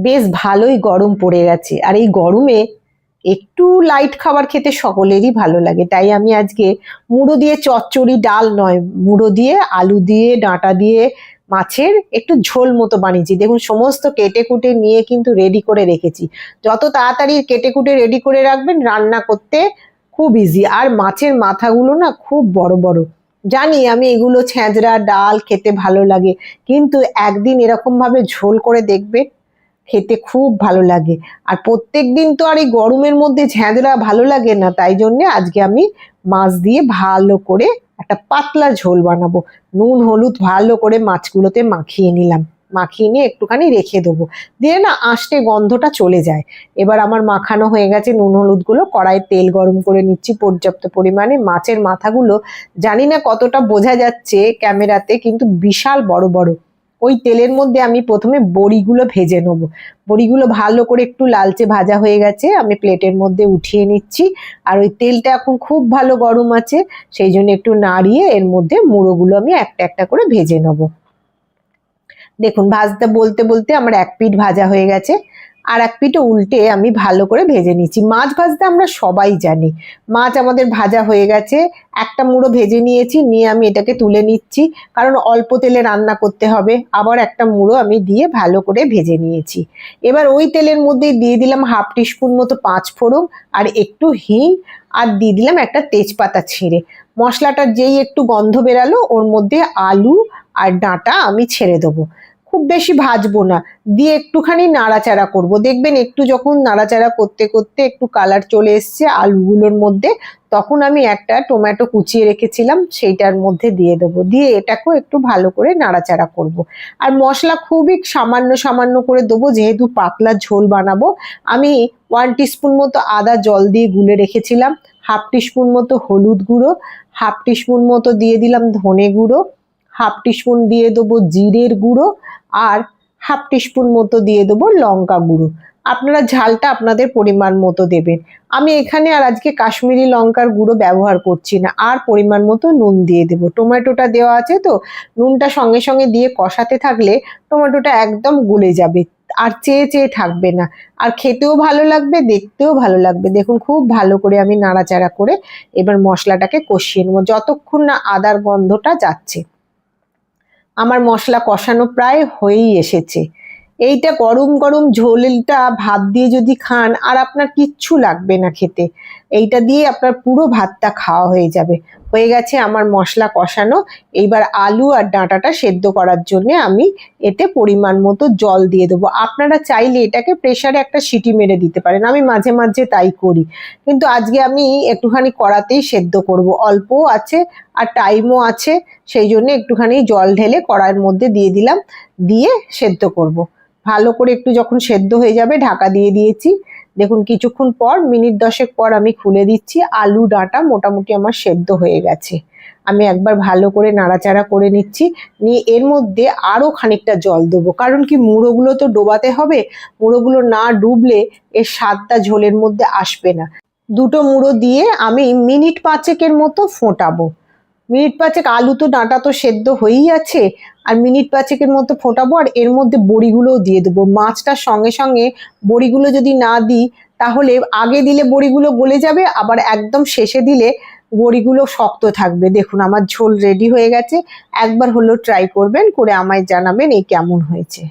বেশ ভালোই গরম পড়ে গেছে, আর এই গরমে একটু লাইট খাবার খেতে সকলেরই ভালো লাগে। তাই আমি আজকে মুড়ো দিয়ে চচ্চড়ি, ডাল নয়, মুড়ো দিয়ে আলু দিয়ে ডাঁটা দিয়ে মাছের একটু ঝোল মতো বানিয়েছি। দেখুন সমস্ত কেটে কুটে নিয়ে কিন্তু রেডি করে রেখেছি। যত তাড়াতাড়ি কেটে কুটে রেডি করে রাখবেন রান্না করতে খুব ইজি। আর মাছের মাথাগুলো না খুব বড় বড়। জানি আমি এগুলো ছেঁচড়া ডাল খেতে ভালো লাগে, কিন্তু একদিন এরকম ভাবে ঝোল করে দেখবেন, খেতে খুব ভালো লাগে। আর প্রত্যেক দিন তো আর এই গরমের মধ্যে ঝ্যাঁঝরা ভালো লাগে না, তাই জন্য আজকে আমি মাছ দিয়ে ভালো করে একটা পাতলা ঝোল বানাবো। নুন হলুদ ভালো করে মাছগুলোতে মাখিয়ে নিলাম, মাখিয়ে নিয়ে একটুখানি রেখে দেবো, দিয়ে না আঁশটে গন্ধটা চলে যায়। এবার আমার মাখানো হয়ে গেছে নুন হলুদগুলো, কড়াই তেল গরম করে নিচ্ছি পর্যাপ্ত পরিমাণে। মাছের মাথাগুলো জানি না কতটা বোঝা যাচ্ছে ক্যামেরাতে, কিন্তু বিশাল বড় বড়। ওই তেলের মধ্যে আমি প্রথমে বড়িগুলো ভেজে নেব। বড়িগুলো ভালো করে একটু লালচে ভাজা হয়ে গেছে, আমি প্লেটের মধ্যে উঠিয়ে নিচ্ছি। আর ওই তেলটা এখন খুব ভালো গরম আছে, সেই জন্য একটু নাড়িয়ে এর মধ্যে মুড়োগুলো আমি একটা একটা করে ভেজে নেব। দেখুন ভাজতে বলতে বলতে আমার এক পিঠ ভাজা হয়ে গেছে, আর এক পিঠে উল্টে আমি ভালো করে ভেজে নিচ্ছি। মাছ ভাজতে আমরা সবাই জানি। মাছ আমাদের ভাজা হয়ে গেছে, একটা মুড়ো ভেজে নিয়েছি, নিয়ে আমি এটাকে তুলে নিচ্ছি, কারণ অল্প তেলে রান্না করতে হবে। আবার একটা মুড়ো আমি দিয়ে ভালো করে ভেজে নিয়েছি। এবার ওই তেলের মধ্যে দিয়ে দিলাম হাফ টিস্পুন মতো পাঁচ ফোড়ন আর একটু হিং, আর দিয়ে দিলাম একটা তেজপাতা ছিঁড়ে। মশলাটা যেই একটু গন্ধ বেরালো, ওর মধ্যে আলু আর ডাঁটা আমি ছেড়ে দেবো। খুব বেশি ভাজবো না, দিয়ে একটুখানি নাড়াচাড়া করব। দেখবেন একটু যখন নাড়াচাড়া করতে করতে একটু কালার চলে এসছে আলুগুলোর মধ্যে, তখন আমি একটা টমেটো কুচিয়ে রেখেছিলাম সেইটার মধ্যে দিয়ে দেবো, দিয়ে এটাকেও একটু ভালো করে নাড়াচাড়া করব। আর মশলা খুবই সামান্য সামান্য করে দেবো, যেহেতু পাতলা ঝোল বানাবো। আমি 1 টিস্পুন মতো আদা জল দিয়ে গুলে রেখেছিলাম, হাফ টিস্পুন মতো হলুদ গুঁড়ো, হাফ টিস্পুন মতো দিয়ে দিলাম ধনে গুঁড়ো, হাফ টিস্পুন দিয়ে দেবো জিরের গুঁড়ো, আর হাফ টিস্পুন মতো দিয়ে দেবো লঙ্কা গুঁড়ো। আপনারা ঝালটা আপনাদের পরিমাণ মতো দেবেন। আমি এখানে আর আজকে কাশ্মীরি লঙ্কার গুঁড়ো ব্যবহার করছি না। আর পরিমাণ মতো নুন দিয়ে দেবো, টমেটোটা দেওয়া আছে তো। নুনটা সঙ্গে সঙ্গে দিয়ে কষাতে থাকলে টমেটোটা একদম গলে যাবে, আর চেয়ে চেয়ে থাকবে না, আর খেতেও ভালো লাগবে, দেখতেও ভালো লাগবে। দেখুন খুব ভালো করে আমি নাড়াচাড়া করে এবার মশলাটাকে কষিয়ে নেবো যতক্ষণ না আদার গন্ধটা যাচ্ছে। আমার মশলা কষানো প্রায় হয়েই এসেছে। এইটা গরম গরম ঝোলটা ভাত দিয়ে যদি খান, আর আপনার কিচ্ছু লাগবে না খেতে, এইটা দিয়ে আপনার পুরো ভাতটা খাওয়া হয়ে যাবে। হয়ে গেছে আমার মশলা কষানো। এইবার আলু আর ডাঁটাটা সেদ্ধ করার জন্য আমি এতে পরিমাণ মতো জল দিয়ে দেবো। আপনারা চাইলে এটাকে প্রেসারে একটা সিটি মেরে দিতে পারেন, আমি মাঝে মাঝে তাই করি, কিন্তু আজকে আমি একটুখানি কড়াতেই সেদ্ধ করব, অল্প আছে আর টাইমও আছে, সেই জন্য একটুখানি জল ঢেলে কড়াইয়ের মধ্যে দিয়ে দিলাম, দিয়ে সেদ্ধ করব। ভালো করে একটু যখন সেদ্ধ হয়ে যাবে ঢাকা দিয়ে দিয়েছি। দেখুন কিছুক্ষণ পর, মিনিট 10 পর আমি খুলে দিচ্ছি। আলু ডাঁটা মোটামুটি আমার সেদ্ধ হয়ে গেছে। আমি একবার ভালো করে নাড়াচাড়া করে নিচ্ছি, নিয়ে এর মধ্যে আরো খানিকটা জল দেবো, কারণ কি মুড়োগুলো তো ডোবাতে হবে। মুড়োগুলো না ডুবলে এর স্বাদটা ঝোলের মধ্যে আসবে না। দুটো মুড়ো দিয়ে আমি মিনিট 5 মতো ফোটাবো। মিনিট 5, আলু তো ডাঁটা তো সেদ্ধ হয়েই আছে, আর মিনিট 5 মতো ফোটাবো। আর এর মধ্যে বড়িগুলোও দিয়ে দেবো। মাছটার সঙ্গে সঙ্গে বড়িগুলো যদি না দিই, তাহলে আগে দিলে বড়িগুলো গলে যাবে, আবার একদম শেষে দিলে বড়িগুলো শক্ত থাকবে। দেখুন আমার ঝোল রেডি হয়ে গেছে। একবার হলো ট্রাই করবেন, করে আমায় জানাবেন এই কেমন হয়েছে।